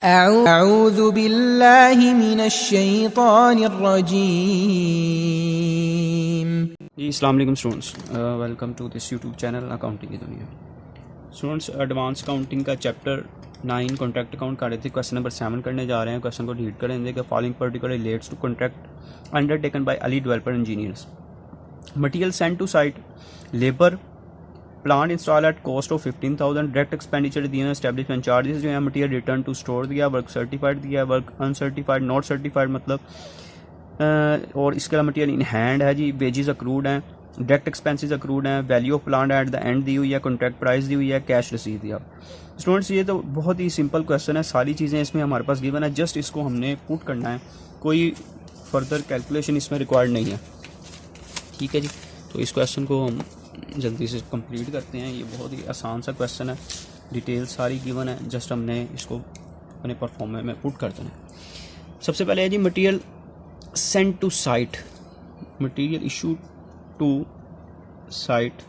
अऊज़ु बिल्लाहि मिनश्शैतानिर्रजीम। जी अस्सलाम वालेकुम students, welcome to this YouTube channel accounting की दुनिया। स्टूडेंट्स, एडवांस अकाउंटिंग का चैप्टर 9 कॉन्ट्रैक्ट अकाउंट कर रहे थे। क्वेश्चन नंबर 7 करने जा रहे हैं। क्वेश्चन को रीड करें देंगे। Following particular relates to contract undertaken by Ali developer engineers. Material send to site, labour plant install at cost of 15,000, direct expenditure दिए हैं, एस्टेब्लिशमेंट चार्जेस जो है, मटीरियल रिटर्न टू स्टोर दिया, वर्क सर्टिफाइड दिया, work uncertified not certified मतलब और इसके अलावा मटीरियल इन हैंड है जी, वेजेस अक्रूड हैं, डायरेक्ट एक्सपेंसेस अक्रूड हैं, value of plant at the end दी हुई है, कॉन्ट्रैक्ट प्राइस दी हुई है, कैश रिसीव दिया। स्टूडेंट्स, ये तो बहुत ही सिंपल क्वेश्चन है, सारी चीज़ें इसमें हमारे पास गिवन है, जस्ट इसको हमने पुट करना है, कोई फर्दर कैलकुलेशन इसमें रिक्वायर्ड नहीं है। ठीक है जी, तो इस क्वेश्चन को हम जल्दी से कंप्लीट करते हैं। ये बहुत ही आसान सा क्वेश्चन है, डिटेल सारी गिवन है, जस्ट हमने इसको अपने परफॉर्मेंस में पुट कर देना है। सबसे पहले है जी material send to site, material issue to site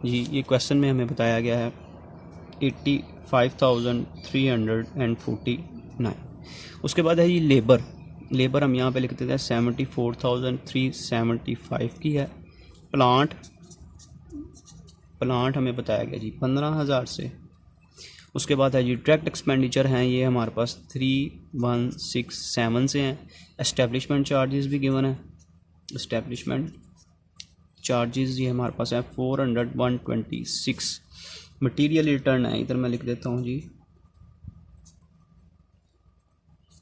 जी। ये क्वेश्चन में हमें बताया गया है 85,349। उसके बाद है ये लेबर, लेबर हम यहाँ पे लिख देते हैं 74,375 की है। प्लांट हमें बताया गया जी 15,000 से। उसके बाद है जी डायरेक्ट एक्सपेंडिचर हैं, ये हमारे पास 3167 से हैं। एस्टेब्लिशमेंट चार्जेस भी गिवन है, एस्टेब्लिशमेंट चार्जेस ये हमारे पास है 400-126। मटीरियल रिटर्न है, इधर मैं लिख देता हूँ जी,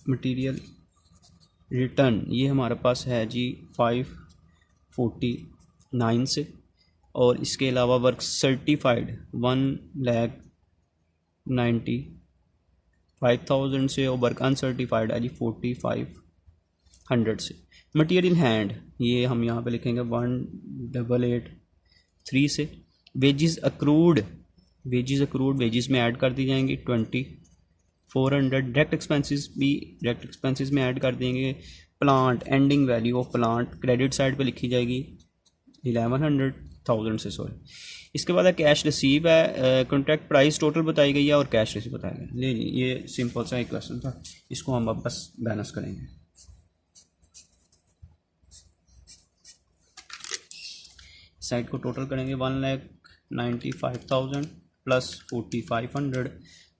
मटीरियल रिटर्न ये हमारे पास है जी 549 से। और इसके अलावा वर्क सर्टिफाइड 1,95,000 से और वर्क अनसर्टिफाइड है जी 4,500 से। मटीरियल इन हैंड ये हम यहाँ पे लिखेंगे 1,883 से। वेजेस अक्रूड, वेजेस में ऐड कर दी जाएंगी 2,400। डायरेक्ट एक्सपेंसेस में ऐड कर देंगे। Plant ending value of plant credit side पे लिखी जाएगी 1100,000 से, सॉरी। इसके बाद है कैश रिसीव है, कॉन्ट्रैक्ट प्राइस टोटल बताई गई है और कैश रिसीव बताया गया। ले ये सिंपल सा एक क्वेश्चन था, इसको हम अब बस बैलेंस करेंगे। साइड को टोटल करेंगे 1,95,000 प्लस 4,500,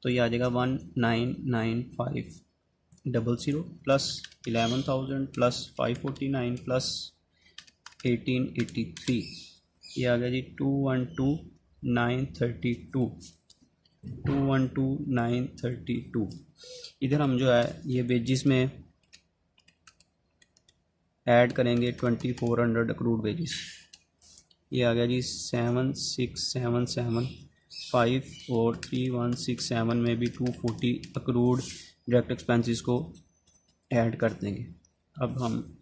तो ये आ जाएगा 19,9500 प्लस 11,000 प्लस 549 प्लस 1883, ये आ गया जी 212,932। इधर हम जो है ये वेजेस में ऐड करेंगे 2,400 अक्रूड वेजेस, ये आ गया जी 7,677,5 और 3,167 में भी 240 अक्रूड डायरेक्ट एक्सपेंसेस को ऐड कर देंगे। अब हम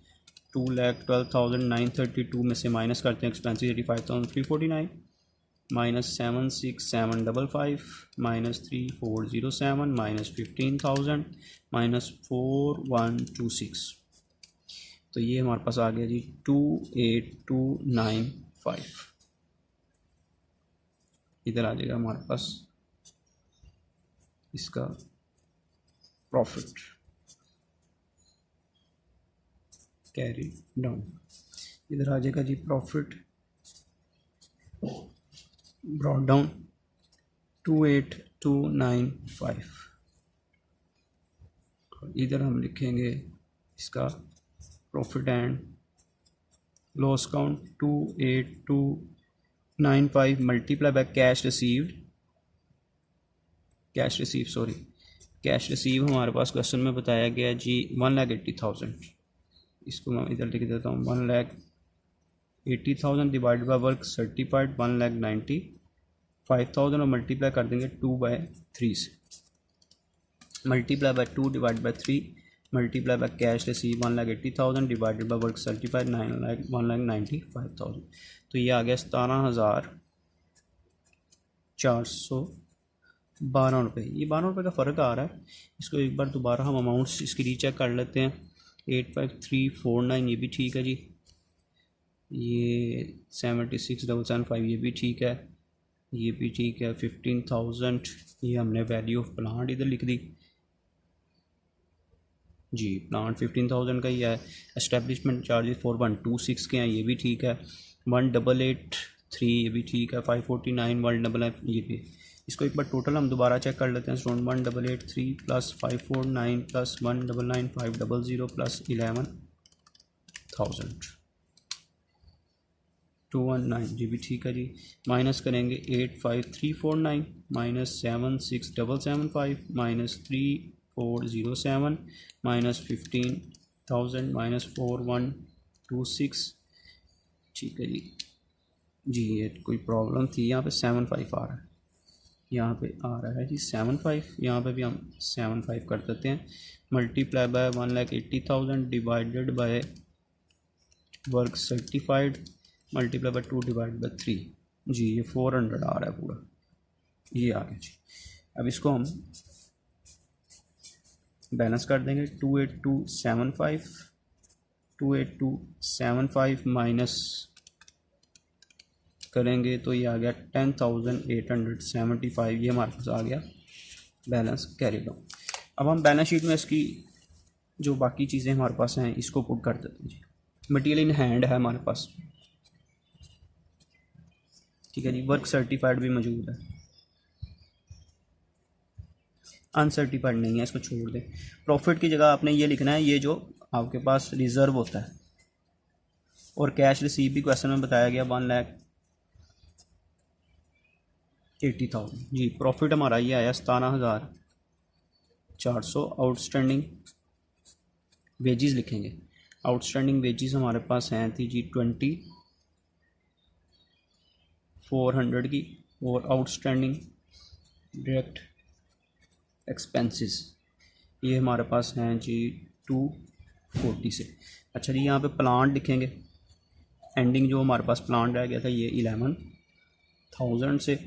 2,12,932 में से माइनस करते हैं expenses 85,349 minus 7,6,755 minus 3,407 minus 15,000 minus 4,126, तो ये हमारे पास आ गया जी 2,8,295। इधर आ जाएगा हमारे पास इसका प्रॉफिट कैरी डाउन। इधर आ जाएगा जी प्रॉफिट ब्रॉट डाउन 2,8,295। इधर हम लिखेंगे इसका profit and loss count 2,8,295 multiply by cash receive हमारे पास क्वेश्चन में बताया गया जी 1,80,000। इसको मैं इधर लिख देता हूँ 1,80,000 डिवाइडेड बाय वर्क सर्टिफाइड 1,95,000 और मल्टीप्लाई कर देंगे 2/3 से। Multiply by 2 divide by 3 multiply by cash receive 1,80,000 divided by work certified 1,95,000, तो ये आ गया 17,412 रुपये। ये 12 रुपये का फ़र्क आ रहा है, इसको एक बार दोबारा हम अमाउंट्स इसकी रीचेक कर लेते हैं। 85,349 ये भी ठीक है जी, ये 76,775 ये भी ठीक है, ये भी ठीक है। 15,000 ये हमने वैल्यू ऑफ प्लांट इधर लिख दी, जी प्लांट 15,000 का ही है। एस्टेब्लिशमेंट चार्जेस 4126 के हैं, ये भी ठीक है। 1883 ये भी ठीक है। 549 199 ये भी। इसको एक बार टोटल हम दोबारा चेक कर लेते हैं स्टूडेंट। 1883 प्लस 549 प्लस 199 500 प्लस 11,000 219 जी भी ठीक है जी। माइनस करेंगे 85349 माइनस 76775 माइनस 3407 माइनस 15,000 माइनस 4126 ठीक है जी। ये कोई प्रॉब्लम थी, यहाँ पे 75 आ रहा है, यहाँ पे आ रहा है जी 75। यहाँ पे भी हम 75 कर देते हैं। Multiply by 1,80,000 divided by work certified multiply by 2 divide by 3 जी। ये 400 आ रहा है पूरा, ये आ गया जी। अब इसको हम बैलेंस कर देंगे। 28275 माइनस करेंगे तो ये आ गया 10,875। ये हमारे पास आ गया बैलेंस कैरी डाउन। अब हम बैलेंस शीट में इसकी जो बाकी चीज़ें हमारे पास हैं इसको पुट कर देते हैं जी। मटेरियल इन हैंड है हमारे पास, ठीक है जी। वर्क सर्टिफाइड भी मौजूद है, अनसर्टिफाइड नहीं है, इसको छोड़ दें। प्रॉफिट की जगह आपने ये लिखना है ये जो आपके पास रिजर्व होता है। और कैश रिसीव भी क्वेश्चन में बताया गया 1,80,000 जी। प्रॉफिट हमारा ये आया 17,400। आउटस्टैंडिंग वेजेस लिखेंगे। आउटस्टैंडिंग वेजेस हमारे पास हैं थी जी 2,400 की। और आउटस्टैंडिंग डायरेक्ट एक्सपेंसेस ये हमारे पास हैं जी 240 से। अच्छा जी, यहाँ पे प्लांट लिखेंगे। एंडिंग जो हमारे पास प्लांट रह गया था ये 11,000 से।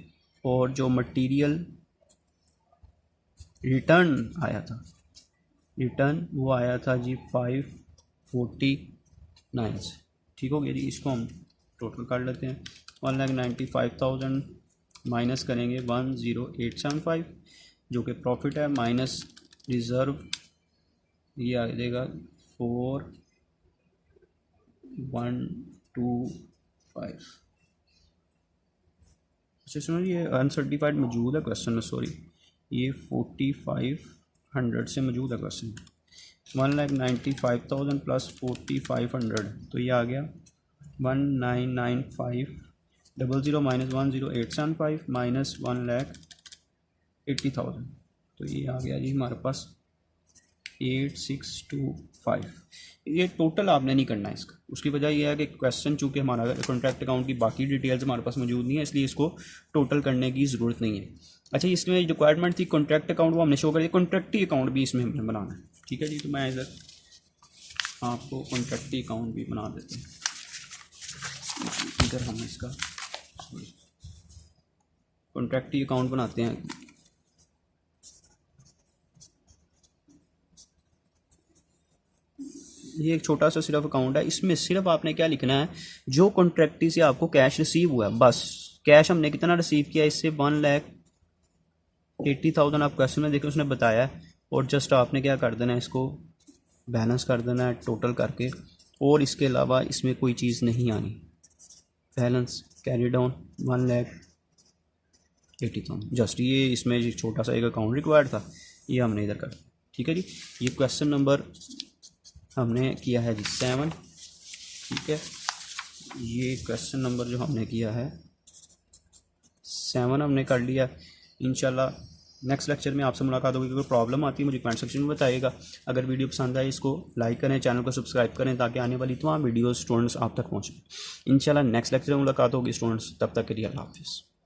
और जो मटेरियल रिटर्न आया था, रिटर्न वो आया था जी 549 से। ठीक हो गया जी। इसको हम टोटल कर लेते हैं। 1,95,000 माइनस करेंगे 1,0875 जो कि प्रॉफिट है, माइनस रिज़र्व ये आ जाएगा 4,125। अच्छा सुनो, ये अनसर्टिफाइड मौजूद है क्वेश्चन में, सॉरी ये 4,500 से मौजूद है क्वेश्चन। 1,95,000 प्लस 4,500 तो ये आ गया 1,995,000 माइनस 1,0875 माइनस 1,80,000 तो ये आ गया जी हमारे पास 8,625। ये टोटल आपने नहीं करना है इसका। उसकी वजह यह है कि क्वेश्चन चूँकि हमारा कॉन्ट्रैक्ट अकाउंट की बाकी डिटेल्स हमारे पास मौजूद नहीं है, इसलिए इसको टोटल करने की ज़रूरत नहीं है। अच्छा, इसमें रिक्वायरमेंट थी कॉन्ट्रैक्ट अकाउंट, वो हमने शो कर दिया। कॉन्ट्रैक्टी अकाउंट भी इसमें हमने बनाना है, ठीक है जी। तो मैं इधर आपको कॉन्ट्रैक्टी अकाउंट भी बना देते हैं। इधर हम इसका कॉन्ट्रैक्टी अकाउंट बनाते हैं। ये एक छोटा सा सिर्फ अकाउंट है, इसमें सिर्फ आपने क्या लिखना है, जो कॉन्ट्रैक्टी से आपको कैश रिसीव हुआ है, बस कैश हमने कितना रिसीव किया इससे 1,80,000 आप क्वेश्चन में देखें उसने बताया है। और जस्ट आपने क्या कर देना है, इसको बैलेंस कर देना है टोटल करके, और इसके अलावा इसमें कोई चीज़ नहीं आनी। बैलेंस कैरी डाउन 1,80,000 जस्ट, ये इसमें जो छोटा सा एक अकाउंट रिक्वायर्ड था ये हमने इधर कर, ठीक है जी। ये क्वेश्चन नंबर हमने किया है जी 7, ठीक है। ये क्वेश्चन नंबर जो हमने किया है 7 हमने कर लिया। इंशाल्लाह नेक्स्ट लेक्चर में आपसे मुलाकात होगी। कोई प्रॉब्लम आती है मुझे कमेंट सेक्शन में बताइएगा। अगर वीडियो पसंद आए इसको लाइक करें, चैनल को सब्सक्राइब करें ताकि आने वाली तमाम वीडियोस स्टूडेंट्स आप तक पहुँचें। इंशाल्लाह नेक्स्ट लेक्चर में मुलाकात होगी स्टूडेंट्स, तब तक के लिए अल्लाह हाफिज़।